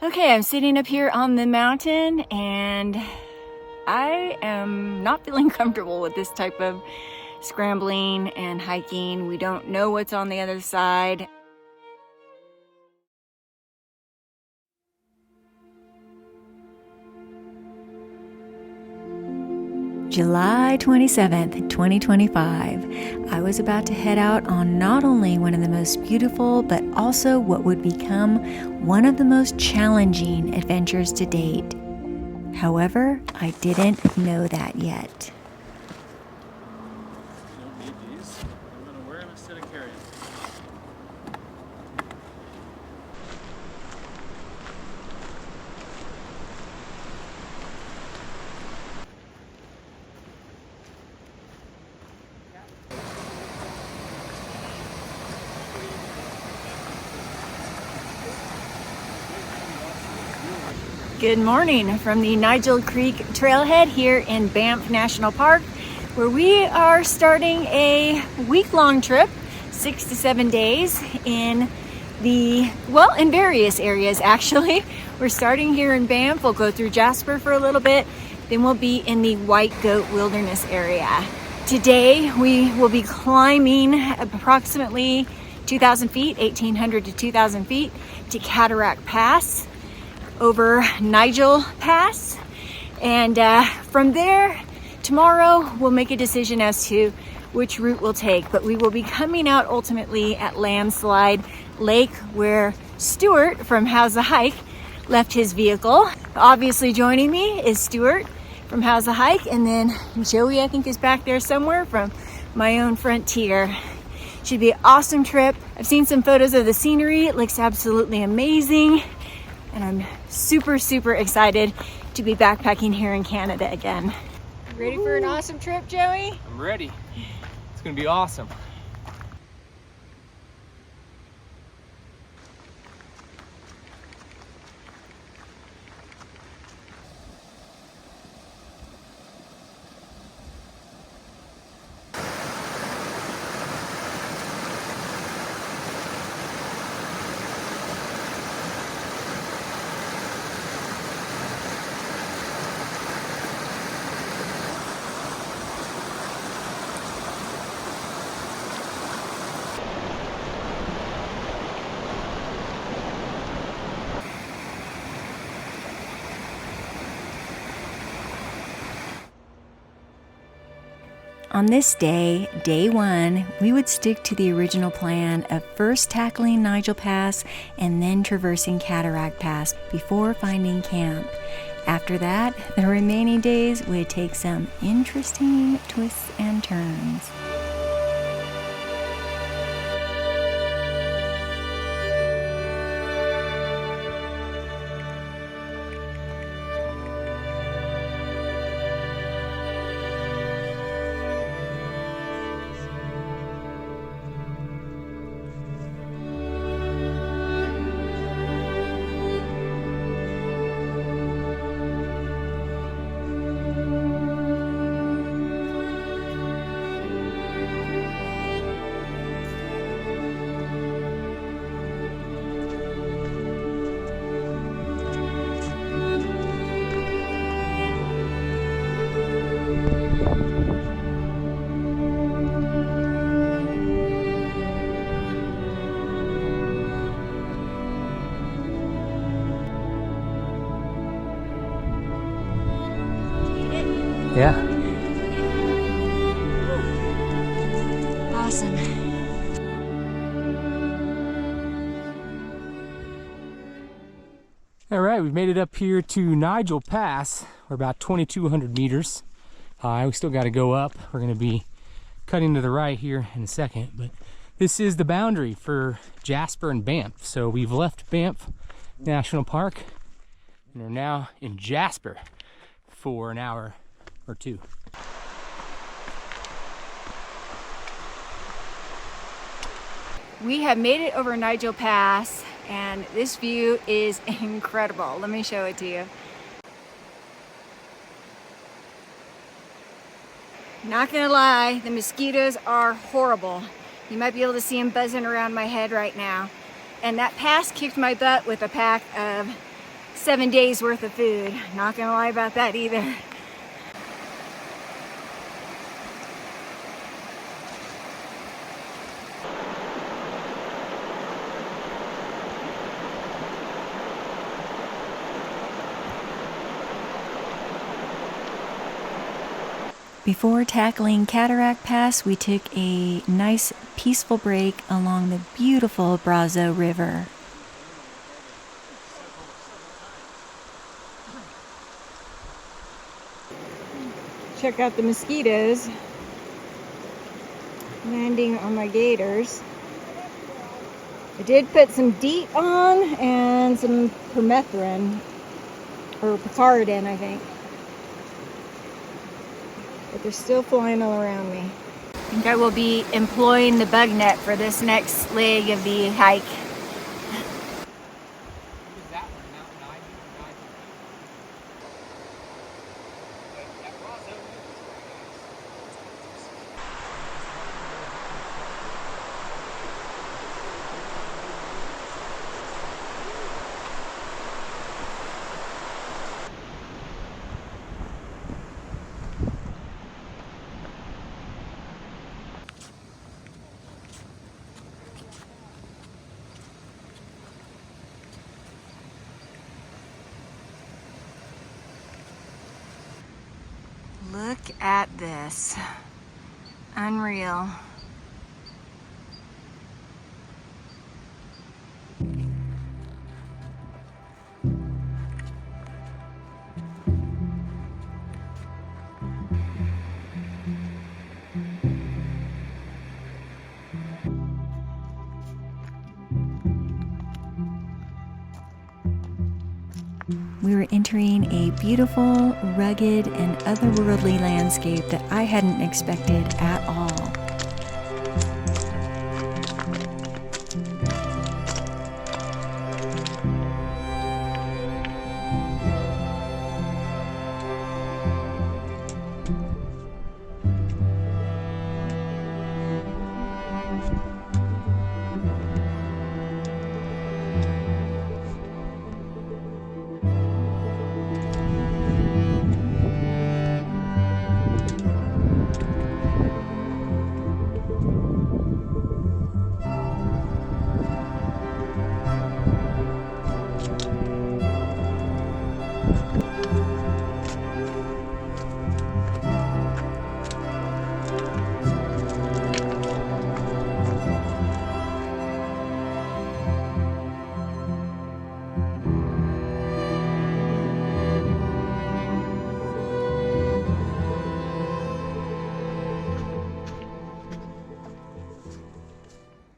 Okay, I'm sitting up here on the mountain and I am not feeling comfortable with this type of scrambling and hiking. We don't know what's on the other side. July 27th, 2025. I was about to head out on not only one of the most beautiful, but also what would become one of the most challenging adventures to date. However, I didn't know that yet. Don't need these. I'm going to wear them instead of carrying them. Good morning from the Nigel Creek trailhead here in Banff National Park, where we are starting a week-long trip, 6 to 7 days in various areas actually. We're starting here in Banff, we'll go through Jasper for a little bit, then we'll be in the White Goat Wilderness area. Today we will be climbing approximately 2,000 feet, 1,800 to 2,000 feet to Cataract Pass, over Nigel Pass, and from there tomorrow we'll make a decision as to which route we'll take, but we will be coming out ultimately at Landslide Lake, where Stuart from How's the Hike left his vehicle. Obviously joining me is Stuart from How's the Hike, and then Joey I think is back there somewhere from My Own Frontier. Should be an awesome trip. I've seen some photos of the scenery, it looks absolutely amazing. And I'm super excited to be backpacking here in Canada again. Ready for an awesome trip, Joey? I'm ready. It's going to be awesome. On this day, day one, we would stick to the original plan of first tackling Nigel Pass and then traversing Cataract Pass before finding camp. After that, the remaining days would take some interesting twists and turns. Yeah. Awesome. All right, we've made it up here to Nigel Pass. We're about 2,200 meters. We still got to go up. We're going to be cutting to the right here in a second, but this is the boundary for Jasper and Banff. So we've left Banff National Park and are now in Jasper for an hour or two. We have made it over Nigel Pass, and this view is incredible. Let me show it to you. Not gonna lie, the mosquitoes are horrible. You might be able to see them buzzing around my head right now. And that pass kicked my butt with a pack of 7 days worth of food. Not gonna lie about that either. Before tackling Cataract Pass, we took a nice peaceful break along the beautiful Brazo River. Check out the mosquitoes landing on my gaiters. I did put some DEET on and some permethrin, or picaridin, I think. But they're still flying all around me. I think I will be employing the bug net for this next leg of the hike. Look at this. Unreal. We were entering a beautiful, rugged, and otherworldly landscape that I hadn't expected at all.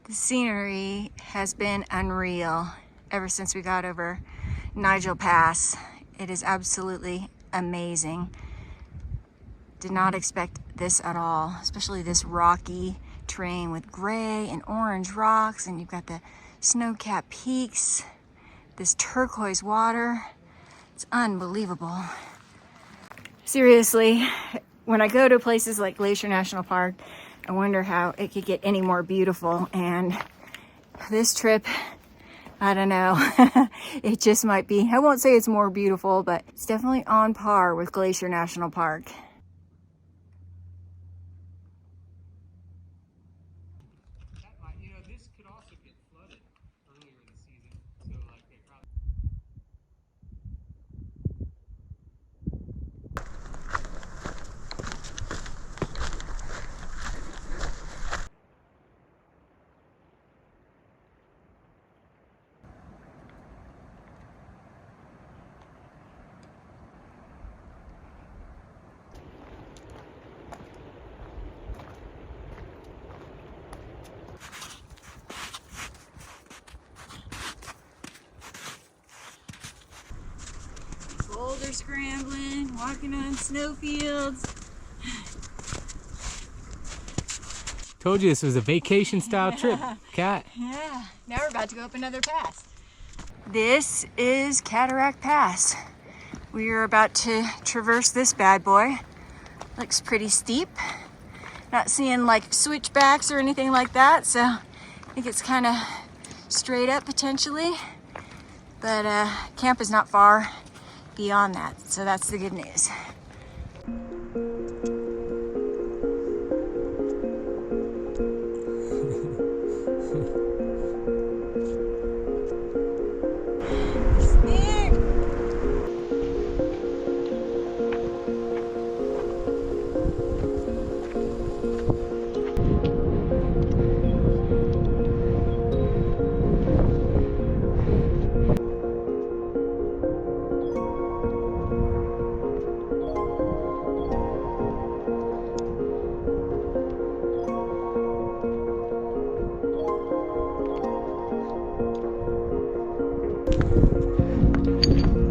The scenery has been unreal ever since we got over Nigel Pass. It is absolutely amazing. Did not expect this at all, especially this rocky terrain with gray and orange rocks, and you've got the snow-capped peaks, this turquoise water. It's unbelievable. Seriously, when I go to places like Glacier National Park, I wonder how it could get any more beautiful, and this trip, I don't know, it just might be. I won't say it's more beautiful, but it's definitely on par with Glacier National Park. You know, this could also get flooded earlier in the season, so like they probably... Boulder scrambling, walking on snowfields. Told you this was a vacation style trip, Kat. Yeah, now we're about to go up another pass. This is Cataract Pass. We are about to traverse this bad boy. Looks pretty steep. Not seeing like switchbacks or anything like that, so I think it's kind of straight up potentially. but camp is not far beyond that, so that's the good news.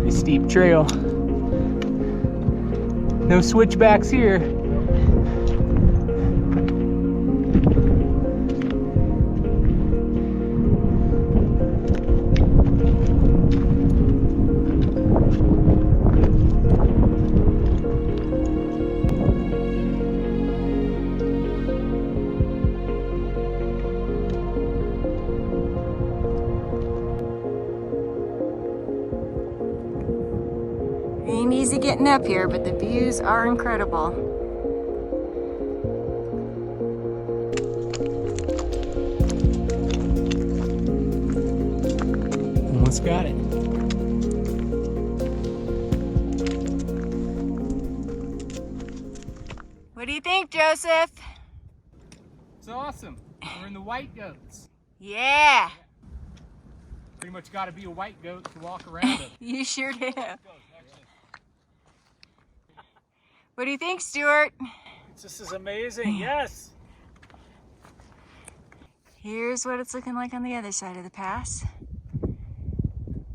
Steep trail. No switchbacks here. Ain't easy getting up here, but the views are incredible. Almost got it. What do you think, Joseph? It's awesome. We're in the white goats. Yeah, Pretty much got to be a white goat to walk around them. you sure do. What do you think, Stuart? This is amazing, yes. Here's what it's looking like on the other side of the pass.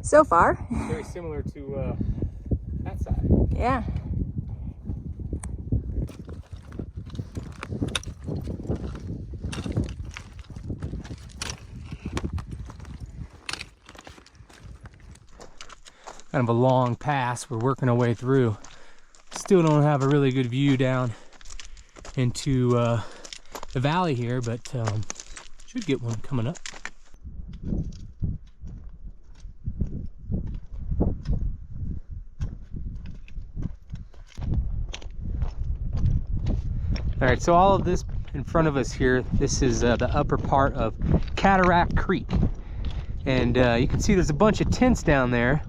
So far. Very similar to that side. Yeah. Kind of a long pass we're working our way through. Still don't have a really good view down into the valley here, but should get one coming up. All right, so all of this in front of us here, this is the upper part of Cataract Creek. And you can see there's a bunch of tents down there.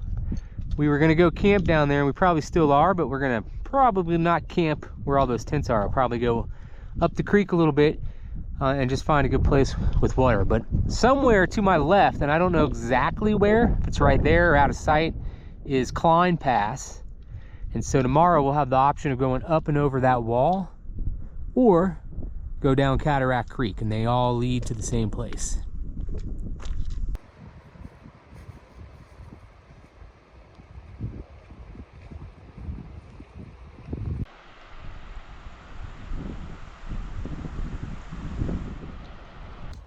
We were gonna go camp down there, and we probably still are, but we're gonna probably not camp where all those tents are. I'll probably go up the creek a little bit and just find a good place with water. But somewhere to my left, and I don't know exactly where, if it's right there or out of sight, is Klein Pass. And so tomorrow we'll have the option of going up and over that wall or go down Cataract Creek, and they all lead to the same place.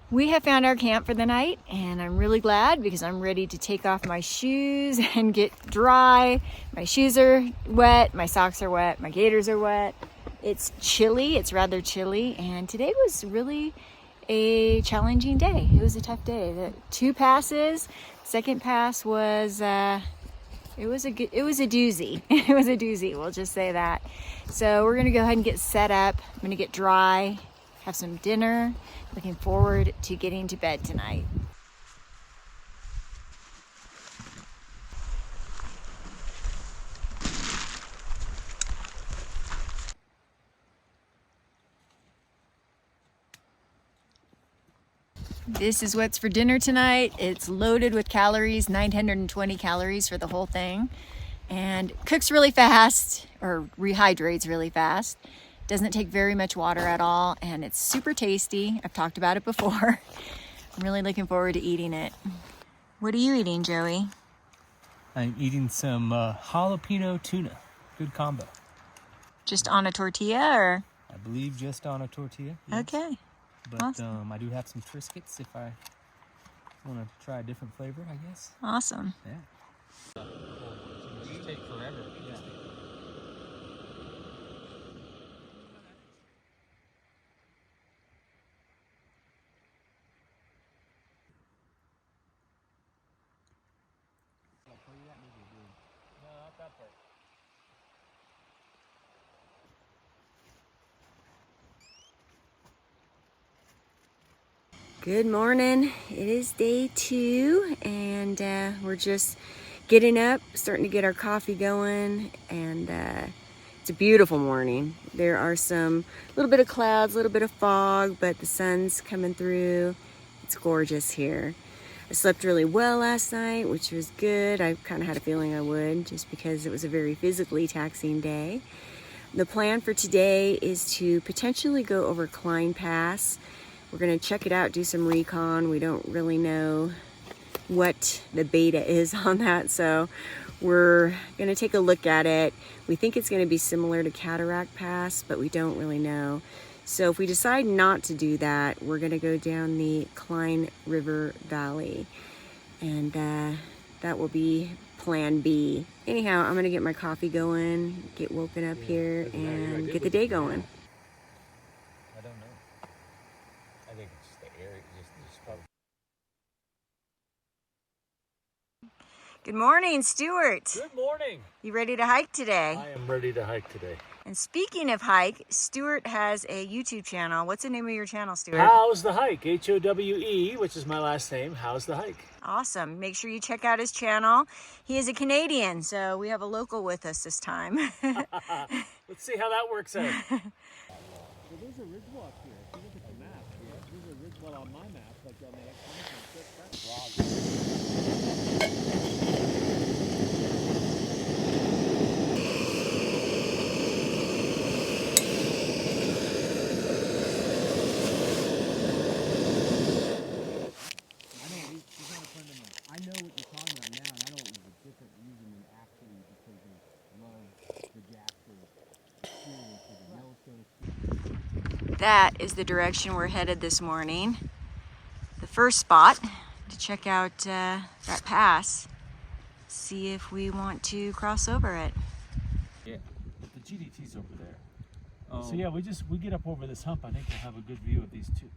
We have found our camp for the night, and I'm really glad because I'm ready to take off my shoes and get dry. My shoes are wet, my socks are wet, my gaiters are wet. It's chilly, it's rather chilly, and today was really a challenging day. It was a tough day. The 2 passes, second pass was it was a doozy. It was a doozy, we'll just say that. So we're gonna go ahead and get set up. I'm gonna get dry, have some dinner. Looking forward to getting to bed tonight. This is what's for dinner tonight. It's loaded with calories, 920 calories for the whole thing. And cooks really fast, or rehydrates really fast. Doesn't take very much water at all, and it's super tasty. I've talked about it before. I'm really looking forward to eating it. What are you eating, Joey? I'm eating some jalapeno tuna. Good combo. Just on a tortilla, or? I believe just on a tortilla. Yes. Okay. But Awesome. I do have some Triscuits if I want to try a different flavor, I guess. Awesome. Yeah. It'll just take forever. Yeah. Good morning. It is day 2 and we're just getting up, starting to get our coffee going, and it's a beautiful morning. There are some little bit of clouds, a little bit of fog, but the sun's coming through. It's gorgeous here. I slept really well last night, which was good. I kind of had a feeling I would, just because it was a very physically taxing day. The plan for today is to potentially go over Klein Pass. We're gonna check it out, do some recon. We don't really know what the beta is on that, so we're gonna take a look at it. We think it's gonna be similar to Cataract Pass, but we don't really know. So if we decide not to do that, we're gonna go down the Klein River Valley, and that will be plan B. Anyhow, I'm gonna get my coffee going, get woken up here, and get the day going. I don't know. I think it's just the air. Just probably. Good morning, Stuart. Good morning. You ready to hike today? I am ready to hike today. And speaking of hike, Stuart has a YouTube channel. What's the name of your channel, Stuart? How's the hike? H-O-W-E, which is my last name. How's the hike? Awesome. Make sure you check out his channel. He is a Canadian, so we have a local with us this time. Let's see how that works out. Well, there's a ridge walk here. If you look at the map, there's a ridge walk on my map, like on the X1. I know what you're talking about now, and I don't know the different reason than actually because of love the Jasper experience or the Yellowstone. That is the direction we're headed this morning. The first spot to check out that pass. See if we want to cross over it. Yeah, the GDT's over there. So yeah, we get up over this hump. I think we'll have a good view of these two.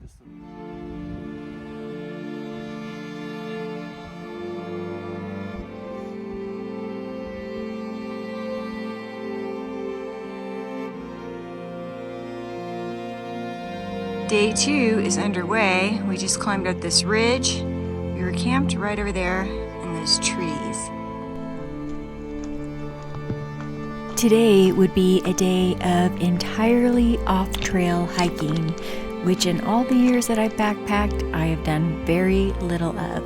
Day 2 is underway. We just climbed up this ridge. We were camped right over there in those trees. Today would be a day of entirely off-trail hiking, which in all the years that I've backpacked, I have done very little of.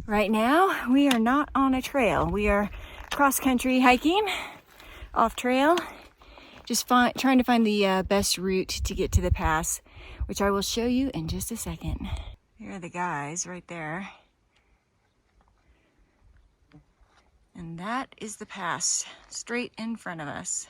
Right now, we are not on a trail. We are cross-country hiking, off-trail, just trying to find the best route to get to the pass, which I will show you in just a second. Here are the guys right there. And that is the pass straight in front of us.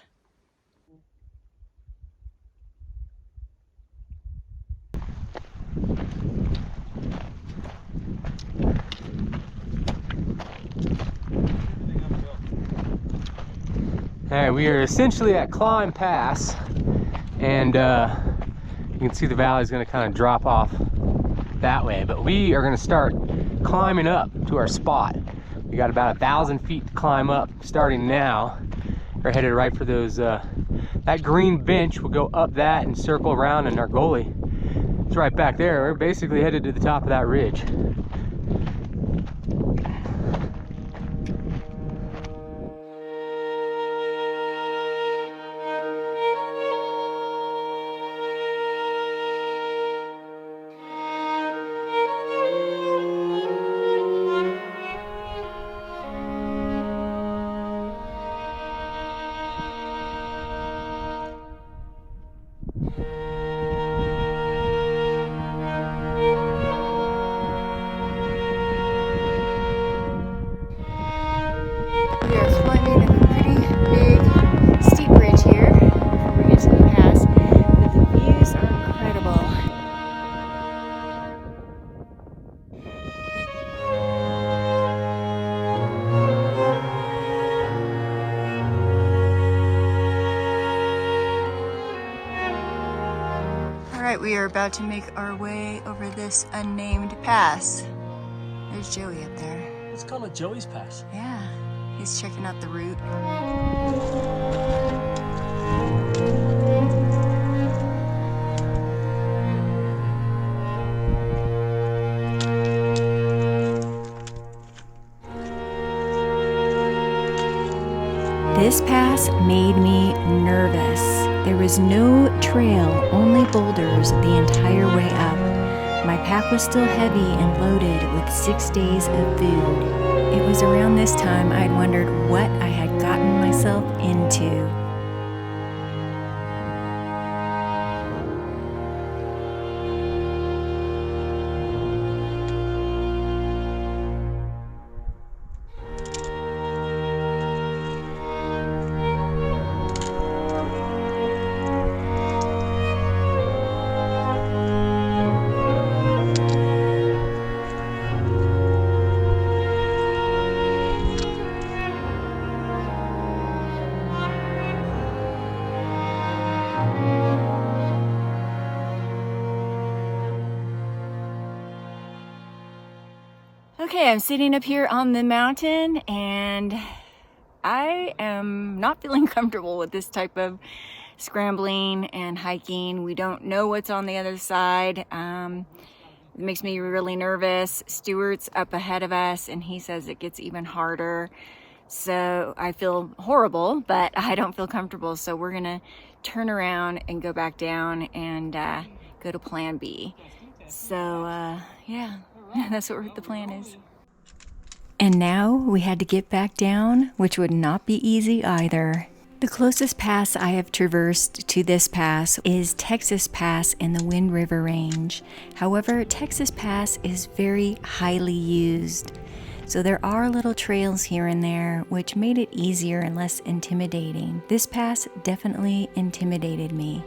All right, we are essentially at Klein Pass, and you can see the valley is going to kind of drop off that way, but we are going to start climbing up to our spot. We got about 1,000 feet to climb up starting now. We're headed right for those, that green bench. We'll go up that and circle around, and our goalie is right back there. We're basically headed to the top of that ridge. we are about to make our way over this unnamed pass. There's Joey up there. Let's call it Joey's Pass. Yeah, he's checking out the route. This pass made me nervous. There was no trail, only boulders the entire way up. My pack was still heavy and loaded with 6 days of food. It was around this time I'd wondered what I had gotten myself into. Okay, I'm sitting up here on the mountain and I am not feeling comfortable with this type of scrambling and hiking. We don't know what's on the other side. It makes me really nervous. Stuart's up ahead of us and he says it gets even harder. So I feel horrible, but I don't feel comfortable. So we're gonna turn around and go back down and go to plan B. So yeah. That's what the plan is. And now we had to get back down, which would not be easy either. The closest pass I have traversed to this pass is Texas Pass in the Wind River Range. However, Texas Pass is very highly used. So there are little trails here and there, which made it easier and less intimidating. This pass definitely intimidated me.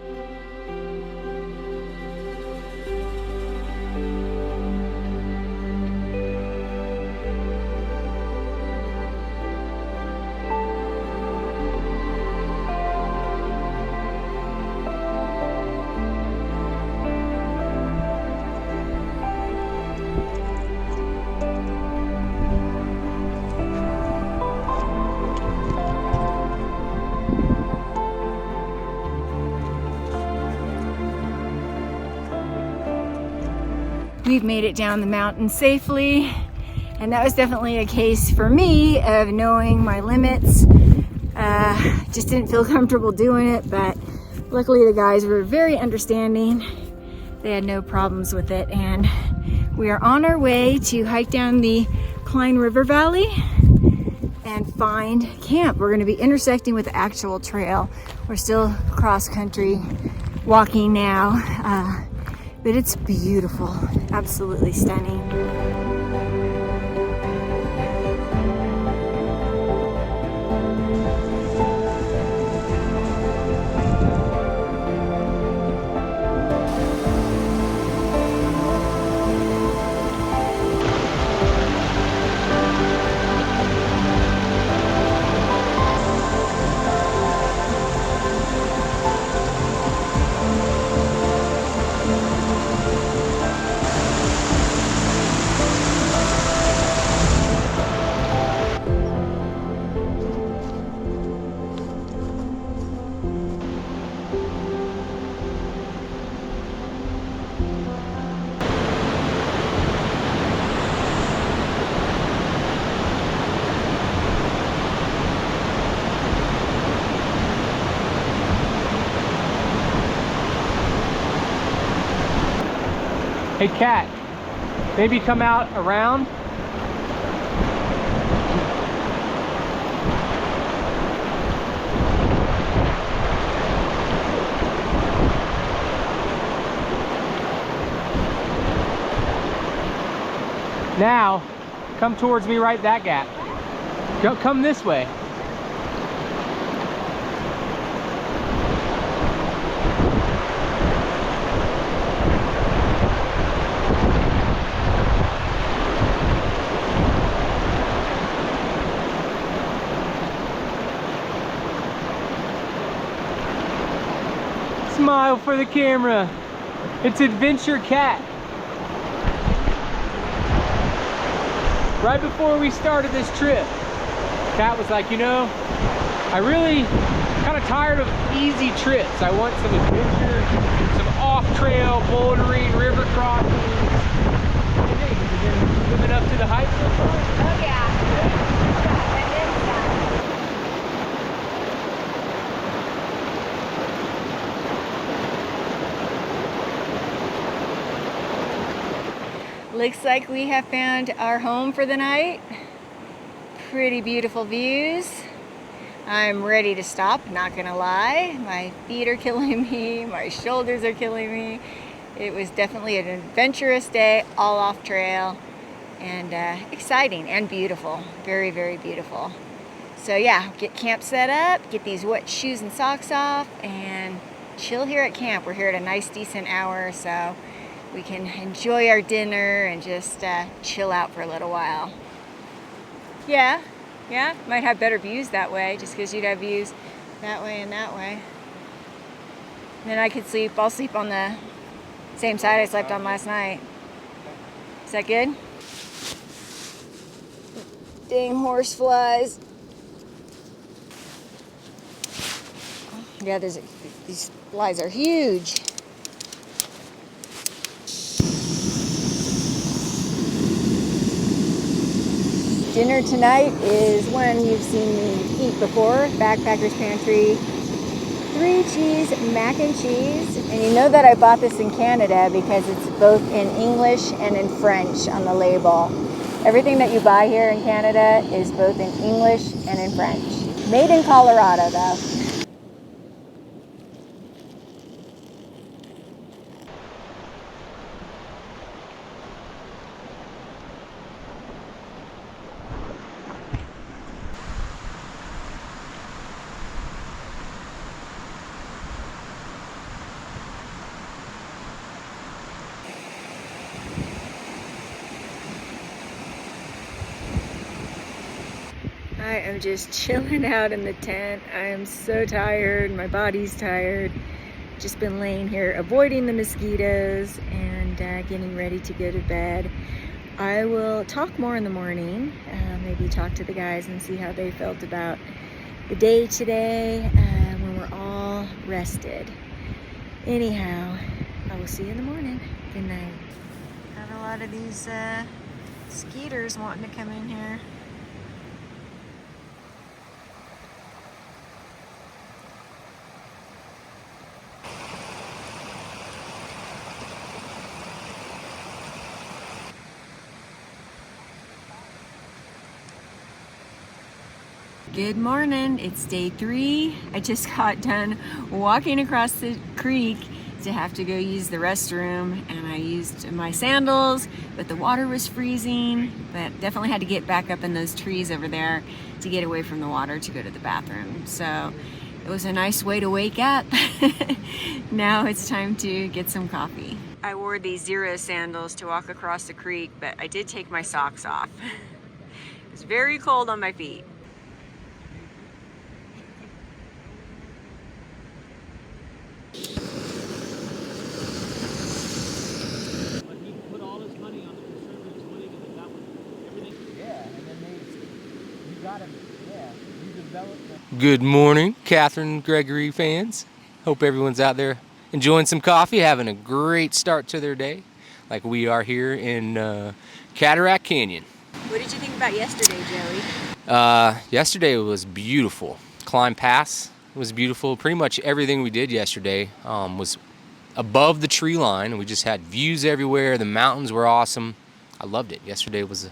We've made it down the mountain safely, and that was definitely a case for me of knowing my limits. Just didn't feel comfortable doing it, but luckily the guys were very understanding. They had no problems with it, and we are on our way to hike down the Klein River Valley and find camp. We're going to be intersecting with the actual trail. We're still cross country walking now. But it's beautiful, absolutely stunning. Hey Kat, maybe come out around. Now, come towards me right that gap. Go, come this way. Smile for the camera. It's Adventure Cat. Right before we started this trip, Cat was like, you know, I really kind of tired of easy trips. I want some adventure, some off-trail bouldering, river crossings. What do you think? Has it been living up to the hype so far? Oh yeah. Looks like we have found our home for the night. Pretty beautiful views. I'm ready to stop, not gonna lie. My feet are killing me, my shoulders are killing me. It was definitely an adventurous day, all off trail, and exciting and beautiful. Very, very beautiful. So yeah, get camp set up, get these wet shoes and socks off, and chill here at camp. We're here at a nice, decent hour, so we can enjoy our dinner and just chill out for a little while. Yeah, might have better views that way, just because you'd have views that way and that way. And then I could sleep, I'll sleep on the same side I slept on last night. Is that good? Dang horse flies. Yeah, these flies are huge. Dinner tonight is one you've seen me eat before, Backpacker's Pantry. 3-cheese mac and cheese. And you know that I bought this in Canada because it's both in English and in French on the label. Everything that you buy here in Canada is both in English and in French. Made in Colorado though. I am just chilling out in the tent. I am so tired, my body's tired. Just been laying here avoiding the mosquitoes and getting ready to go to bed. I will talk more in the morning, maybe talk to the guys and see how they felt about the day today when we're all rested. Anyhow, I will see you in the morning. Good night. Have a lot of these skeeters wanting to come in here. Good morning, it's day 3. I just got done walking across the creek to have to go use the restroom, and I used my sandals, but the water was freezing, but definitely had to get back up in those trees over there to get away from the water to go to the bathroom. So it was a nice way to wake up. Now it's time to get some coffee. I wore these Zero sandals to walk across the creek, but I did take my socks off. It was very cold on my feet. Good morning, Catherine Gregory fans. Hope everyone's out there enjoying some coffee, having a great start to their day, like we are here in Cataract Canyon. What did you think about yesterday, Joey? Yesterday was beautiful. Klein Pass was beautiful. Pretty much everything we did yesterday was above the tree line. We just had views everywhere. The mountains were awesome. I loved it. Yesterday was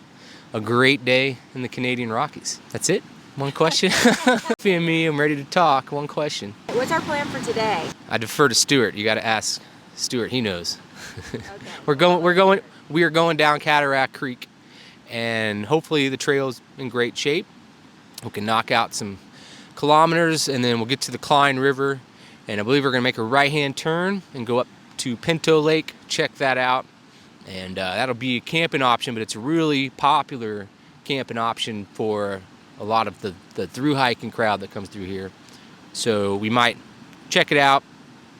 a great day in the Canadian Rockies. That's it. One question. Sophie and me, I'm ready to talk. One question. What's our plan for today? I defer to Stuart. You got to ask Stuart. He knows. Okay. We are going down Cataract Creek, and hopefully the trail's in great shape. We can knock out some kilometers, and then we'll get to the Klein River, and I believe we're gonna make a right-hand turn and go up to Pinto Lake. Check that out, and that'll be a camping option, but it's a really popular camping option for a lot of the through hiking crowd that comes through here. So we might check it out,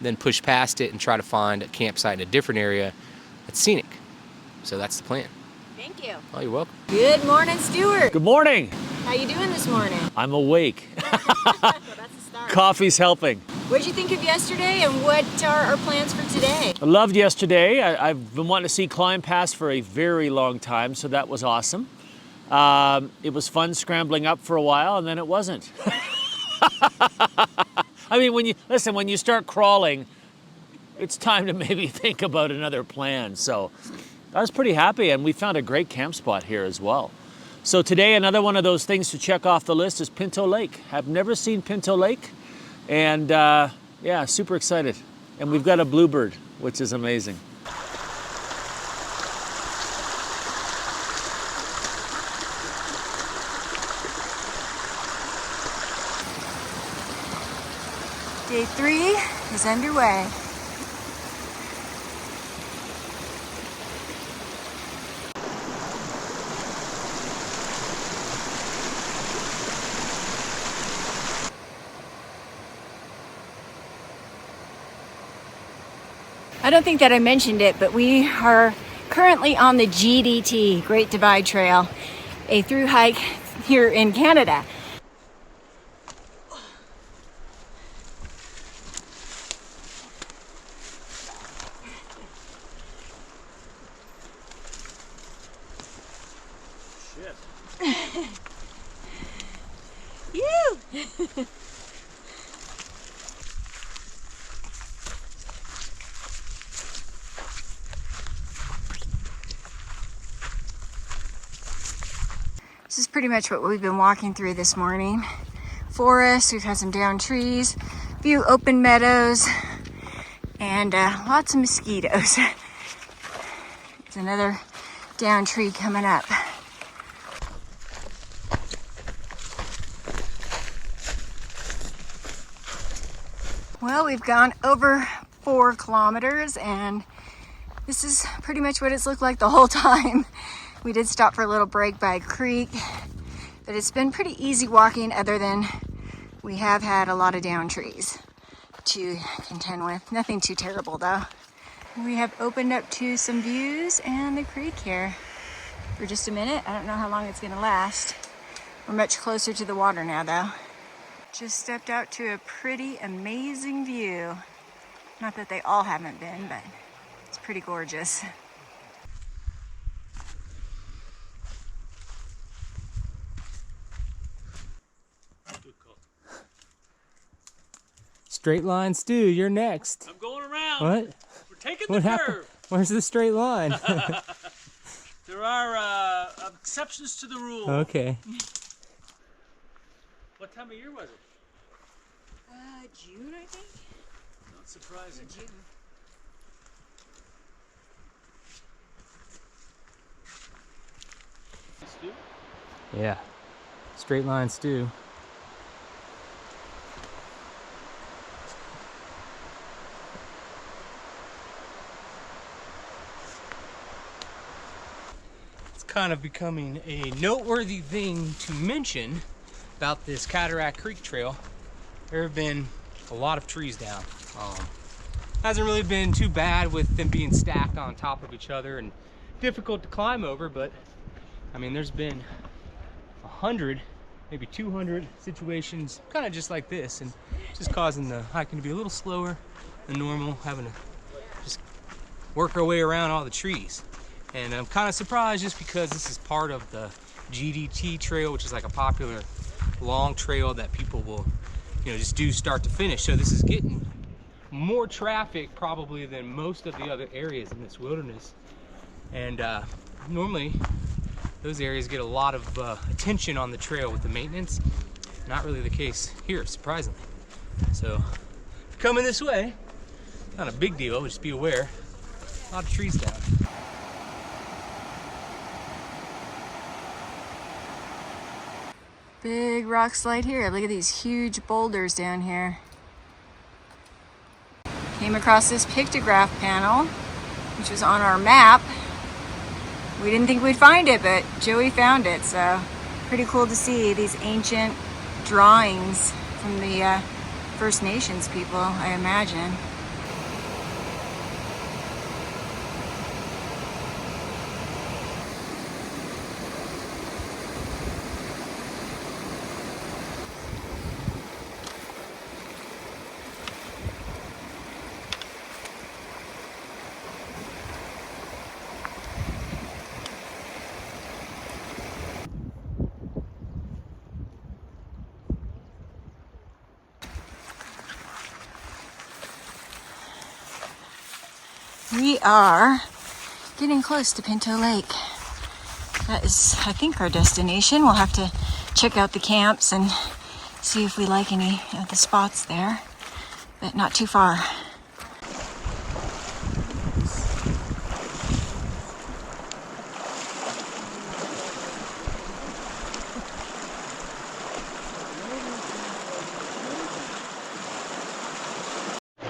then push past it and try to find a campsite in a different area that's scenic. So that's the plan. Thank you. Oh, you're welcome. Good morning, Stuart. Good morning. How you doing this morning? I'm awake. Well, that's a start. Coffee's helping. What did you think of yesterday, and what are our plans for today? I loved yesterday. I've been wanting to see Klein Pass for a very long time, so that was awesome. It was fun scrambling up for a while, and then it wasn't. I mean, when you start crawling, it's time to maybe think about another plan. So I was pretty happy, and we found a great camp spot here as well. So today, another one of those things to check off the list is Pinto Lake. I've never seen Pinto Lake, and yeah, super excited. And we've got a bluebird, which is amazing. Day 3 is underway. I don't think that I mentioned it, but we are currently on the GDT, Great Divide Trail, a through hike here in Canada. You! This is pretty much what we've been walking through this morning. Forest, we've had some downed trees, a few open meadows, and lots of mosquitoes. There's another downed tree coming up. Well, we've gone over 4 kilometers, and this is pretty much what it's looked like the whole time. We did stop for a little break by a creek, but it's been pretty easy walking, other than we have had a lot of down trees to contend with. Nothing too terrible though. We have opened up to some views and the creek here for just a minute. I don't know how long it's gonna last. We're much closer to the water now though. Just stepped out to a pretty amazing view. Not that they all haven't been, but it's pretty gorgeous. Straight line Stu, you're next. I'm going around. What? We're taking What the happened? curve. Where's the straight line? There are exceptions to the rule. Okay. What time of year was it? June, I think. Not surprising. June. Stu? Yeah. Straight line Stu. Kind of becoming a noteworthy thing to mention about this Cataract Creek Trail. There have been a lot of trees down. Hasn't really been too bad with them being stacked on top of each other and difficult to climb over, but I mean, there's been 100, maybe 200 situations kind of just like this, and just causing the hiking to be a little slower than normal, having to just work our way around all the trees. And I'm kind of surprised, just because this is part of the GDT trail, which is like a popular long trail that people will, just do start to finish. So this is getting more traffic probably than most of the other areas in this wilderness. And normally those areas get a lot of attention on the trail with the maintenance. Not really the case here, surprisingly. So coming this way, not a big deal, just be aware. A lot of trees down. Big rock slide here. Look at these huge boulders down here. Came across this pictograph panel, which was on our map. We didn't think we'd find it, but Joey found it, so pretty cool to see these ancient drawings from the First Nations people, I imagine. We are getting close to Pinto Lake. That is, I think, our destination. We'll have to check out the camps and see if we like any of the spots there, but not too far.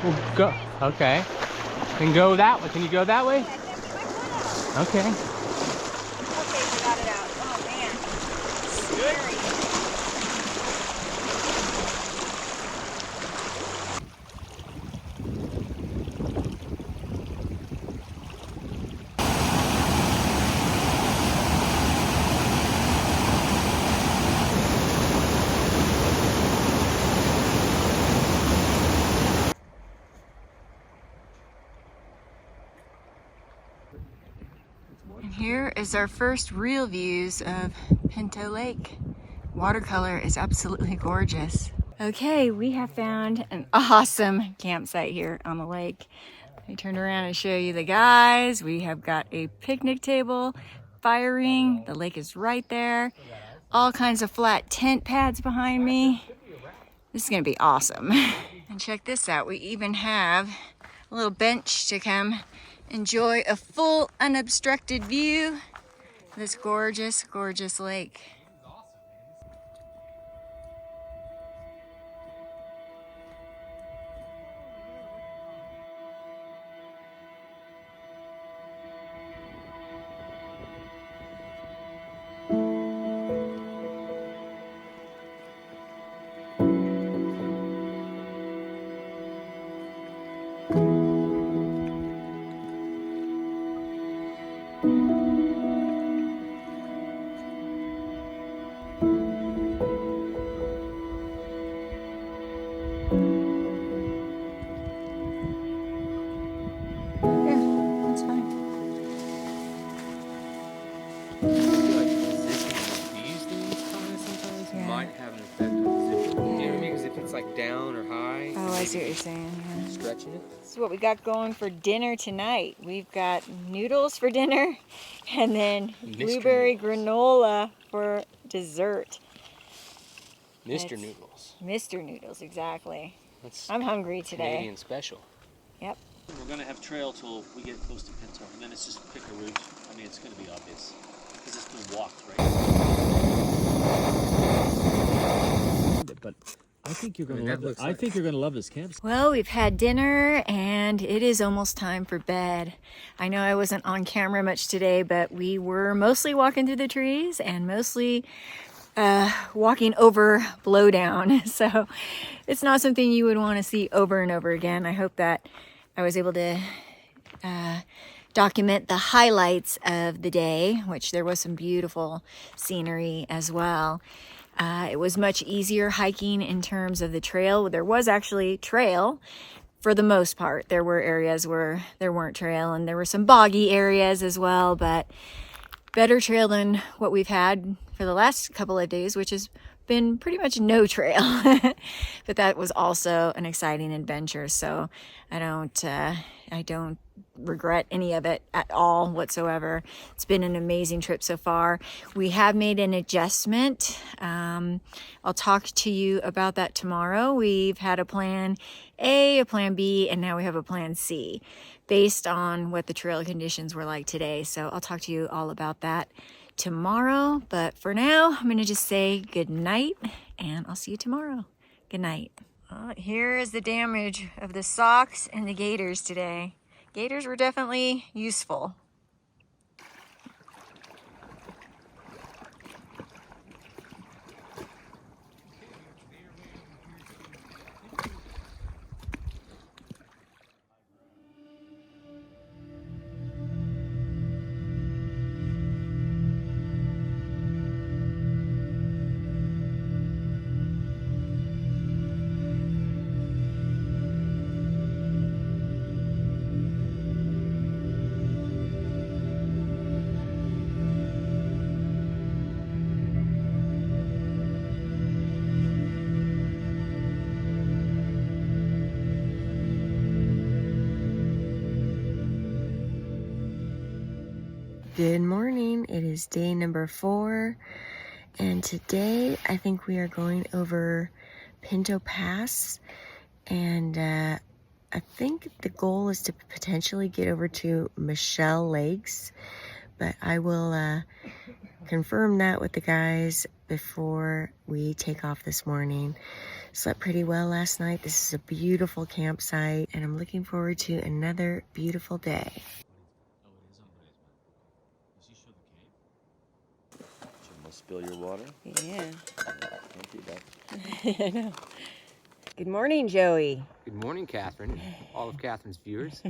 We'll go. Okay. Can go that way. Can you go that way? Okay. Okay, we got it out. Oh man. Scary. And here is our first real views of Pinto Lake. Watercolor is absolutely gorgeous. Okay, we have found an awesome campsite here on the lake. Let me turn around and show you the guys. We have got a picnic table, fire ring. The lake is right there. All kinds of flat tent pads behind me. This is gonna be awesome. And check this out. We even have a little bench to come enjoy a full unobstructed view of this gorgeous, gorgeous lake. Down or high. Oh, I see what you're saying. Yeah. Stretching it. This is what we got going for dinner tonight. We've got noodles for dinner and then blueberry granola for dessert. Mr. Noodles. Mr. Noodles, exactly. That's I'm hungry today. Canadian special. Yep. We're gonna have trail till we get close to Pinto, and then it's just pick a route. I mean, it's gonna be obvious because it's been walked, right? But I think you're gonna love it. I think you're gonna love this campsite. Well, we've had dinner and it is almost time for bed. I know I wasn't on camera much today, but we were mostly walking through the trees and mostly walking over blowdown. So it's not something you would want to see over and over again. I hope that I was able to document the highlights of the day, which there was some beautiful scenery as well. It was much easier hiking in terms of the trail. There was actually trail for the most part. There were areas where there weren't trail, and there were some boggy areas as well, but better trail than what we've had for the last couple of days, which has been pretty much no trail. But that was also an exciting adventure, so I don't regret any of it at all whatsoever. It's been an amazing trip so far. We have made an adjustment. I'll talk to you about that tomorrow. We've had a plan A, a plan B, and now we have a plan C based on what the trail conditions were like today. So I'll talk to you all about that tomorrow. But for now, I'm going to just say good night, and I'll see you tomorrow. Good night. Here is the damage of the socks and the gaiters today. Gaiters were definitely useful. Good morning. It is day number 4, and today I think we are going over Pinto Pass, and I think the goal is to potentially get over to Michelle Lakes, but I will confirm that with the guys before we take off this morning. Slept pretty well last night. This is a beautiful campsite, and I'm looking forward to another beautiful day. Spill your water? Yeah. Can't do that. I know. Good morning, Joey. Good morning, Catherine, and all of Catherine's viewers.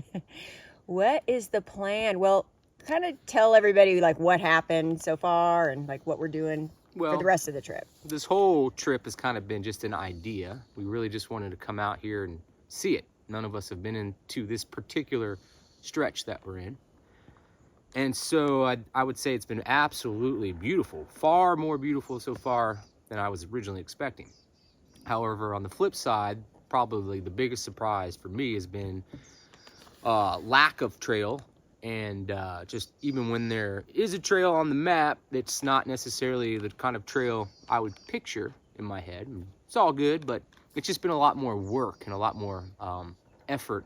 What is the plan? Well, kind of tell everybody like what happened so far and like what we're doing for the rest of the trip. This whole trip has kind of been just an idea. We really just wanted to come out here and see it. None of us have been into this particular stretch that we're in. And so I would say it's been absolutely beautiful, far more beautiful so far than I was originally expecting. However, on the flip side, probably the biggest surprise for me has been lack of trail, and just even when there is a trail on the map, it's not necessarily the kind of trail I would picture in my head. It's all good, but it's just been a lot more work and a lot more effort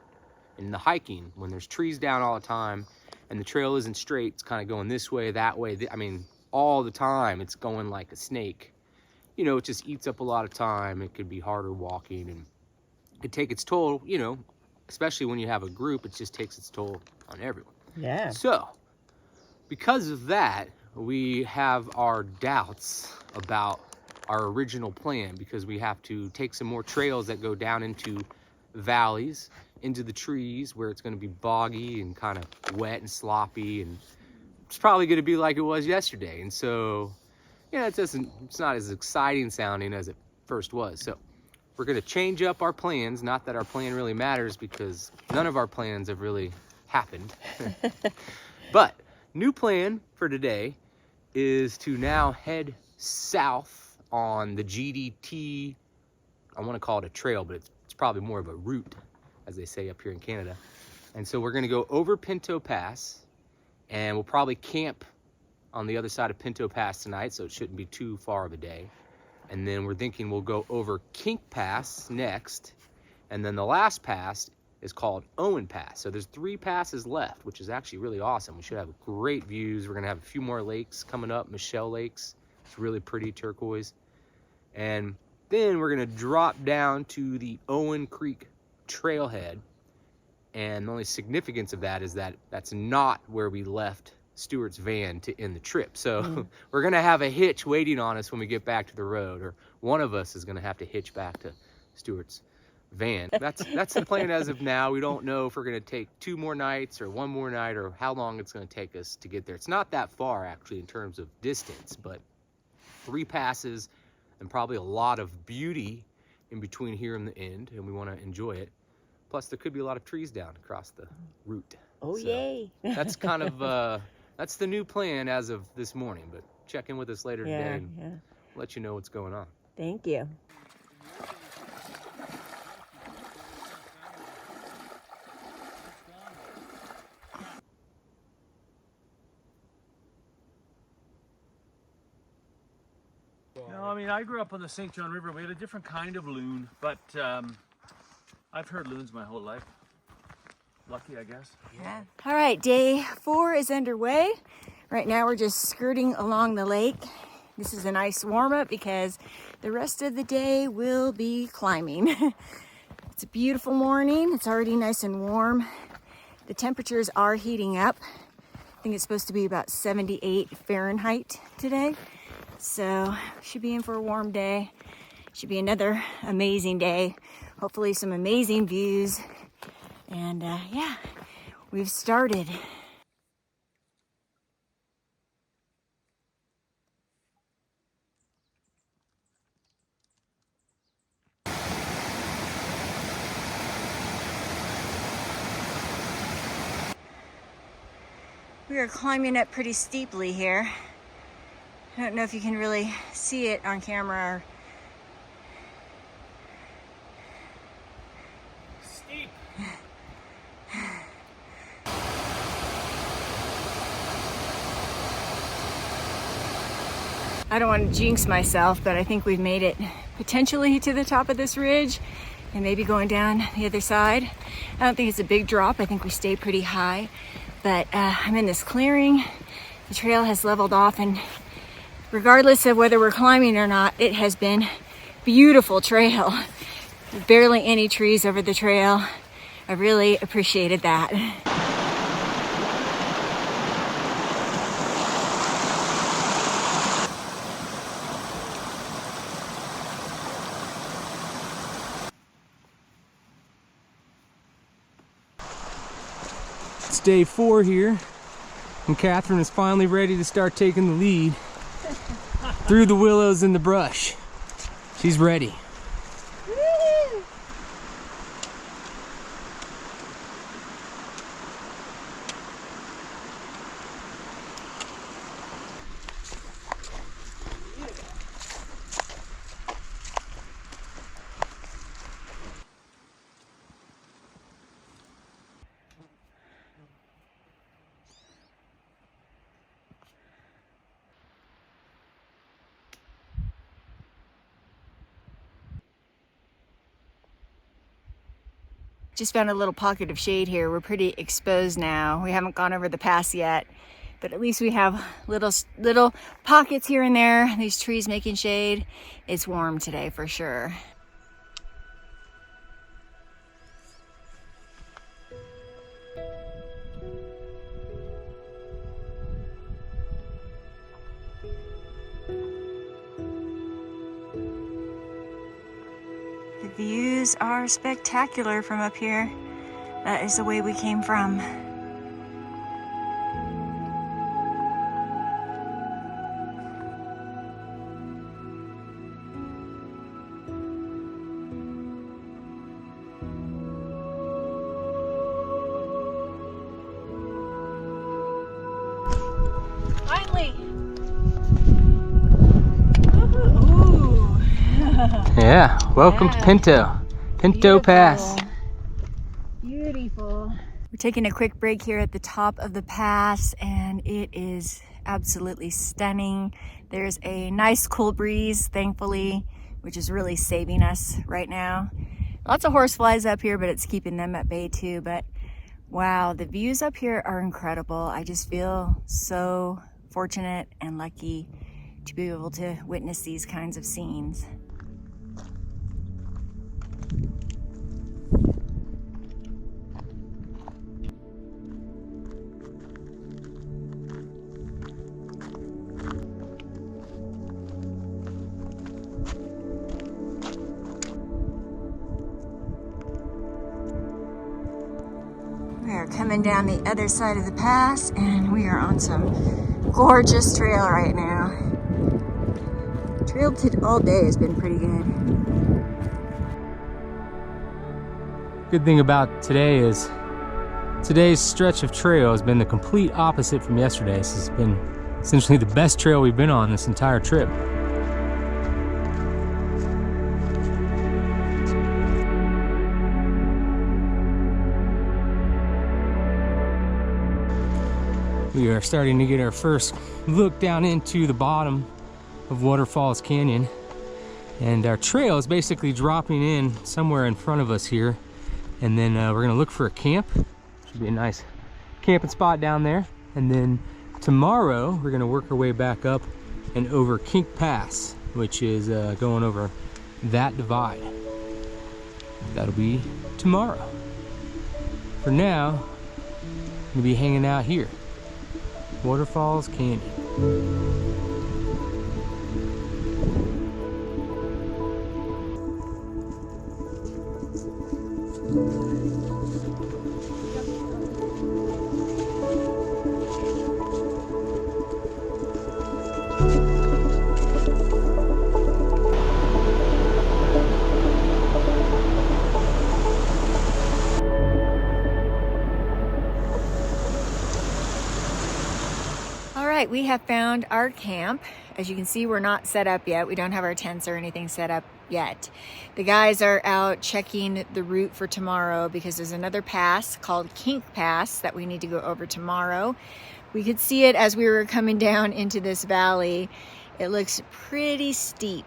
in the hiking when there's trees down all the time. And the trail isn't straight. It's kind of going this way, that way. I mean, all the time it's going like a snake. You know, it just eats up a lot of time. It could be harder walking, and it could take its toll, you know, especially when you have a group, it just takes its toll on everyone. Yeah. So, because of that, we have our doubts about our original plan, because we have to take some more trails that go down into valleys, into the trees where it's going to be boggy and kind of wet and sloppy, and it's probably going to be like it was yesterday. And so, you know, it's not as exciting sounding as it first was. So we're going to change up our plans. Not that our plan really matters, because none of our plans have really happened. But new plan for today is to now head south on the GDT. I want to call it a trail, but it's probably more of a route, as they say up here in Canada. And so we're gonna go over Pinto Pass, and we'll probably camp on the other side of Pinto Pass tonight, so it shouldn't be too far of a day. And then we're thinking we'll go over Kink Pass next, and then the last pass is called Owen Pass. So there's 3 passes left, which is actually really awesome. We should have great views. We're gonna have a few more lakes coming up, Michelle Lakes. It's really pretty turquoise. And then we're gonna drop down to the Owen Creek trailhead, and the only significance of that is that that's not where we left Stuart's van to end the trip. So we're gonna have a hitch waiting on us when we get back to the road, or one of us is gonna have to hitch back to Stuart's van. That's the plan as of now. We don't know if we're gonna take 2 more nights or 1 more night, or how long it's gonna take us to get there. It's not that far actually in terms of distance, but 3 passes and probably a lot of beauty in between here and the end, and we want to enjoy it. Plus, there could be a lot of trees down across the route. Oh, so yay. That's kind of, that's the new plan as of this morning, but check in with us later today and let you know what's going on. Thank you. No, I mean, I grew up on the St. John River. We had a different kind of loon, but I've heard loons my whole life. Lucky, I guess. Yeah. All right, day 4 is underway. Right now we're just skirting along the lake. This is a nice warm-up because the rest of the day will be climbing. It's a beautiful morning. It's already nice and warm. The temperatures are heating up. I think it's supposed to be about 78 Fahrenheit today. So should be in for a warm day. Should be another amazing day. Hopefully some amazing views. And yeah, we've started. We are climbing up pretty steeply here. I don't know if you can really see it on camera. I don't want to jinx myself, but I think we've made it potentially to the top of this ridge and maybe going down the other side. I don't think it's a big drop. I think we stay pretty high, but I'm in this clearing. The trail has leveled off, and regardless of whether we're climbing or not, it has been beautiful trail. Barely any trees over the trail. I really appreciated that. It's day 4 here, and Catherine is finally ready to start taking the lead through the willows and the brush. She's ready. Just found a little pocket of shade here. We're pretty exposed now. We haven't gone over the pass yet, but at least we have little pockets here and there. These trees making shade. It's warm today for sure. The views are spectacular from up here. That is the way we came from. Finally! Ooh. Yeah, welcome to Pinto. Pinto Pass. Beautiful. We're taking a quick break here at the top of the pass, and it is absolutely stunning. There's a nice cool breeze, thankfully, which is really saving us right now. Lots of horseflies up here, but it's keeping them at bay too. But wow, the views up here are incredible. I just feel so fortunate and lucky to be able to witness these kinds of scenes. We are coming down the other side of the pass, and we are on some gorgeous trail right now. Trail all day has been pretty good. Good thing about today is today's stretch of trail has been the complete opposite from yesterday. This has been essentially the best trail we've been on this entire trip. We are starting to get our first look down into the bottom of Waterfalls Canyon, and our trail is basically dropping in somewhere in front of us here, and then we're gonna look for a camp. Should be a nice camping spot down there, and then tomorrow we're gonna work our way back up and over Kink Pass, which is going over that divide. That'll be tomorrow. For now, I'm gonna be hanging out here, Waterfalls Canyon. Alright, we have found our camp. As you can see, we're not set up yet. We don't have our tents or anything set up yet. The guys are out checking the route for tomorrow because there's another pass called Kink Pass that we need to go over tomorrow. We could see it as we were coming down into this valley, It looks pretty steep.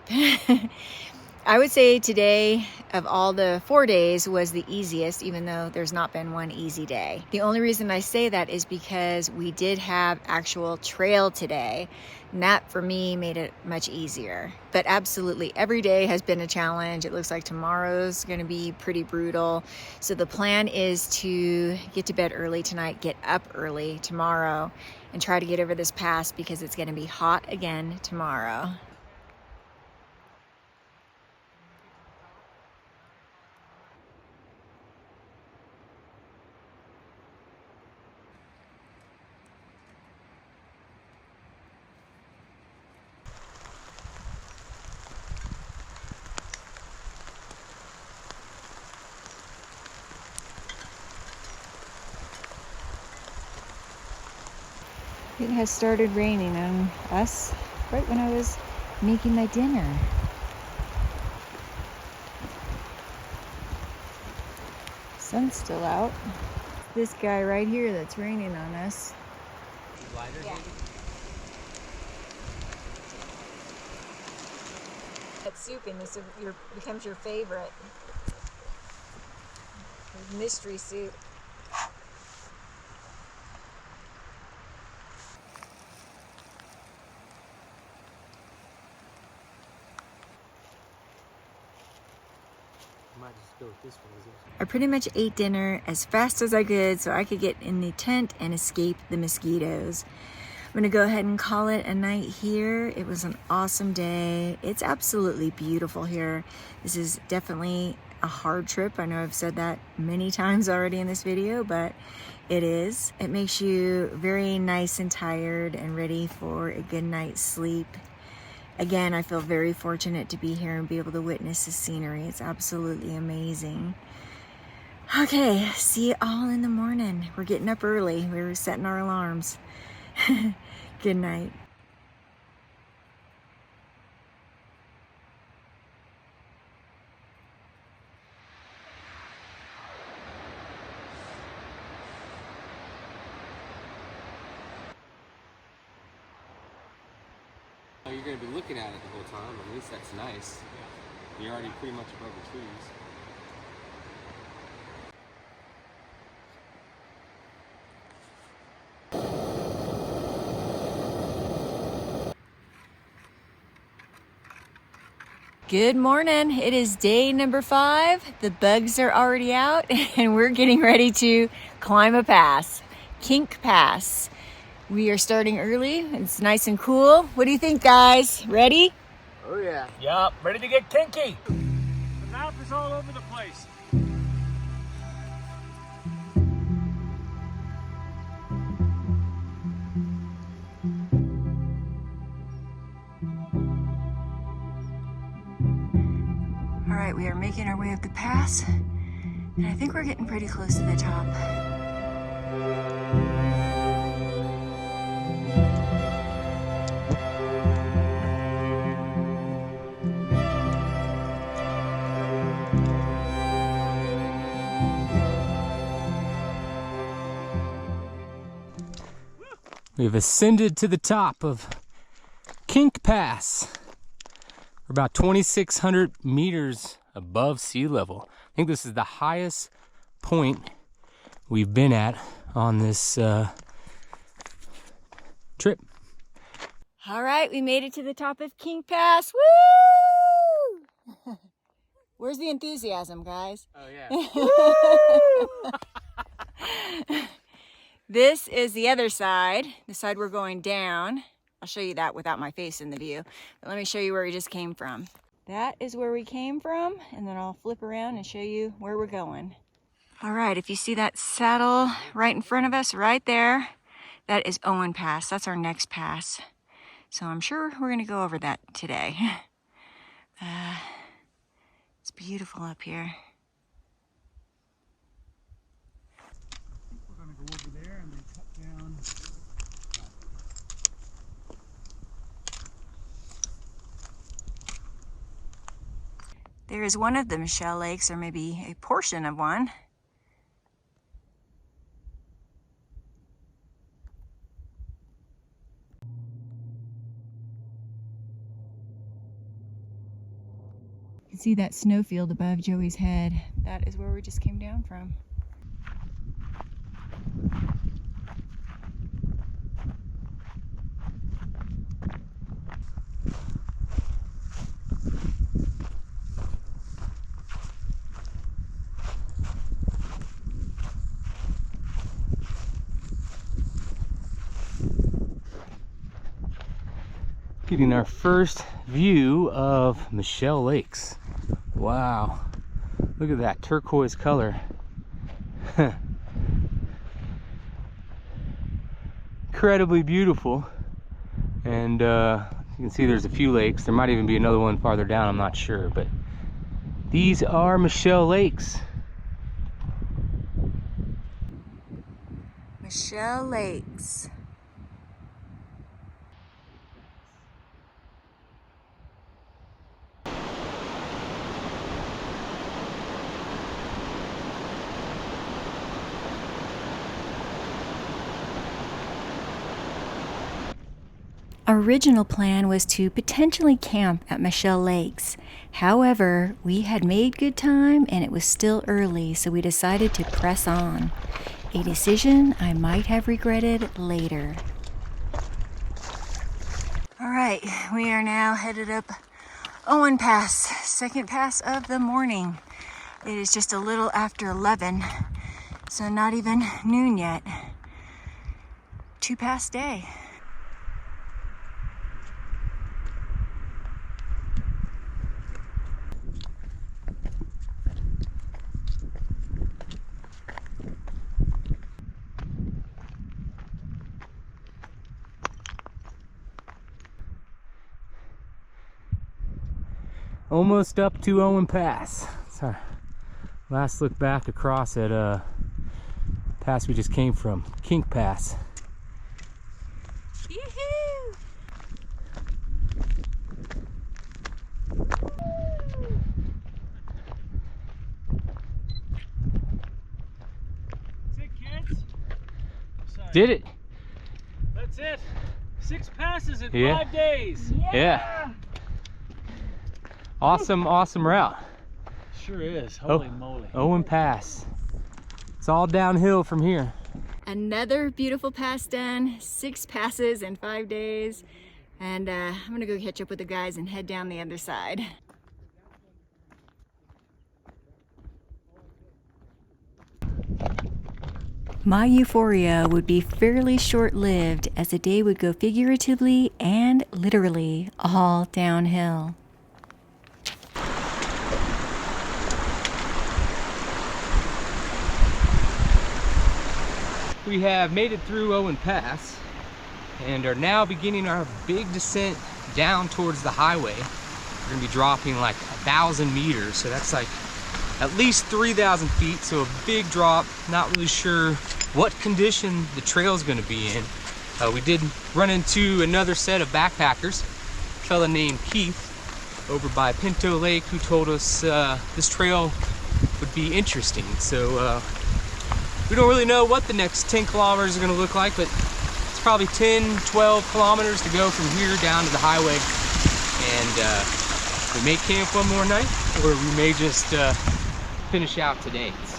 I would say today of all the 4 days was the easiest, even though there's not been one easy day. The only reason I say that is because we did have actual trail today, and that for me made it much easier. But absolutely every day has been a challenge. It looks like tomorrow's gonna be pretty brutal. So the plan is to get to bed early tonight, get up early tomorrow, and try to get over this pass because it's gonna be hot again tomorrow. It has started raining on us right when I was making my dinner. Sun's still out. This guy right here that's raining on us. Yeah. That soup in this becomes your favorite. Mystery soup. Might just go with this one, is it? I pretty much ate dinner as fast as I could so I could get in the tent and escape the mosquitoes. I'm gonna go ahead and call it a night here. It was an awesome day. It's absolutely beautiful here. This is definitely a hard trip. I know I've said that many times already in this video, but it is. It makes you very nice and tired and ready for a good night's sleep. Again, I feel very fortunate to be here and be able to witness the scenery. It's absolutely amazing. Okay, see you all in the morning. We're getting up early. We're setting our alarms. Good night. Oh, you're going to be looking at it the whole time. At least that's nice. You're already pretty much above the trees. Good morning. It is day number 5. The bugs are already out and we're getting ready to climb a pass, Kink Pass. We are starting early. It's nice and cool. What do you think, guys? Ready? Oh yeah. Yup, ready to get kinky. The map is all over the place. All right, we are making our way up the pass, and I think we're getting pretty close to the top. We have ascended to the top of Kink Pass. We're about 2,600 meters above sea level. I think this is the highest point we've been at on this trip. All right, we made it to the top of Kink Pass. Woo! Where's the enthusiasm, guys? Oh yeah. This is the other side, the side we're going down. I'll show you that without my face in the view. But let me show you where we just came from. That is where we came from, and then I'll flip around and show you where we're going. All right, if you see that saddle right in front of us, right there, that is Owen Pass. That's our next pass. So I'm sure we're gonna go over that today. It's beautiful up here. We're gonna go over there and then cut down. There is one of the Michelle Lakes, or maybe a portion of one. see that snowfield above Joey's head. That is where we just came down from. Getting our first view of Michelle Lakes. Wow, look at that turquoise color. Incredibly beautiful. And you can see there's a few lakes. There might even be another one farther down, I'm not sure, but these are Michelle Lakes. Michelle Lakes. Our original plan was to potentially camp at Michelle Lakes. However, we had made good time and it was still early, so we decided to press on. A decision I might have regretted later. All right, we are now headed up Owen Pass, second pass of the morning. It is just a little after 11, so not even noon yet. 2 pass day. Almost up to Owen Pass. It's our last look back across at pass we just came from, Kink Pass. Yoo-hoo! That's it, kids. Sorry. Did it? That's it. 6 passes in Yeah. 5 days. Yeah. Awesome, awesome route. Sure is. Holy moly. Owen Pass. It's all downhill from here. Another beautiful pass done, 6 passes in 5 days. And I'm gonna go catch up with the guys and head down the other side. My euphoria would be fairly short-lived as the day would go figuratively and literally all downhill. We have made it through Owen Pass and are now beginning our big descent down towards the highway. We're gonna be dropping like 1,000 meters, so that's like at least 3,000 feet, so a big drop. Not really sure what condition the trail is gonna be in. We did run into another set of backpackers, a fella named Keith over by Pinto Lake, who told us this trail would be interesting. So we don't really know what the next 10 kilometers are gonna look like, but it's probably 10, 12 kilometers to go from here down to the highway. And we may camp one more night, or we may just finish out today. It's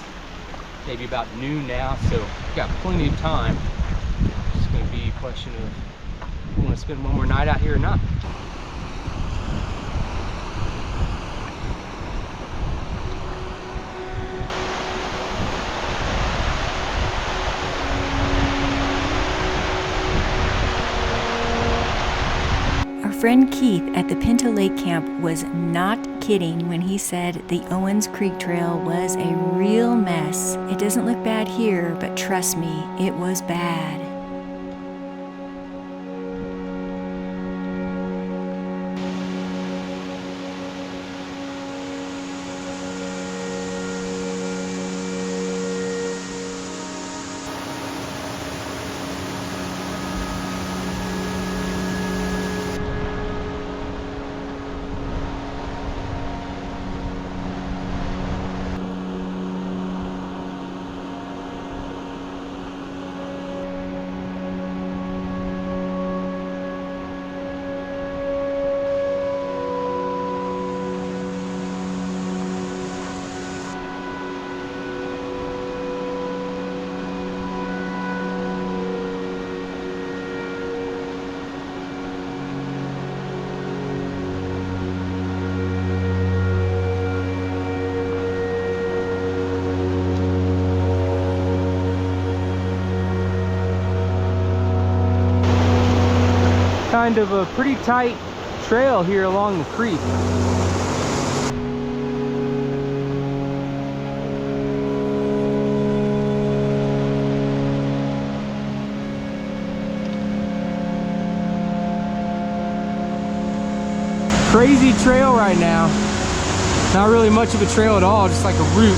maybe about noon now, so we've got plenty of time. It's just gonna be a question of if we wanna spend one more night out here or not. Friend Keith at the Pinto Lake camp was not kidding when he said the Owens Creek Trail was a real mess. It doesn't look bad here, but trust me, it was bad. kind of a pretty tight trail here along the creek. Crazy trail right now. Not really much of a trail at all, just like a route.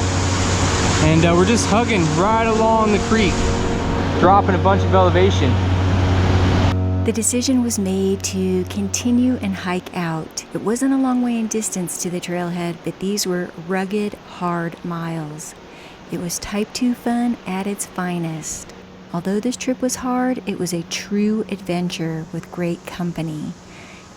And we're just hugging right along the creek, dropping a bunch of elevation. The decision was made to continue and hike out. It wasn't a long way in distance to the trailhead, but these were rugged, hard miles. It was Type 2 fun at its finest. Although this trip was hard, it was a true adventure with great company.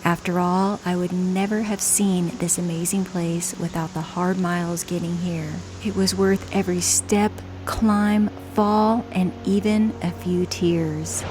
After all, I would never have seen this amazing place without the hard miles getting here. It was worth every step, climb, fall, and even a few tears.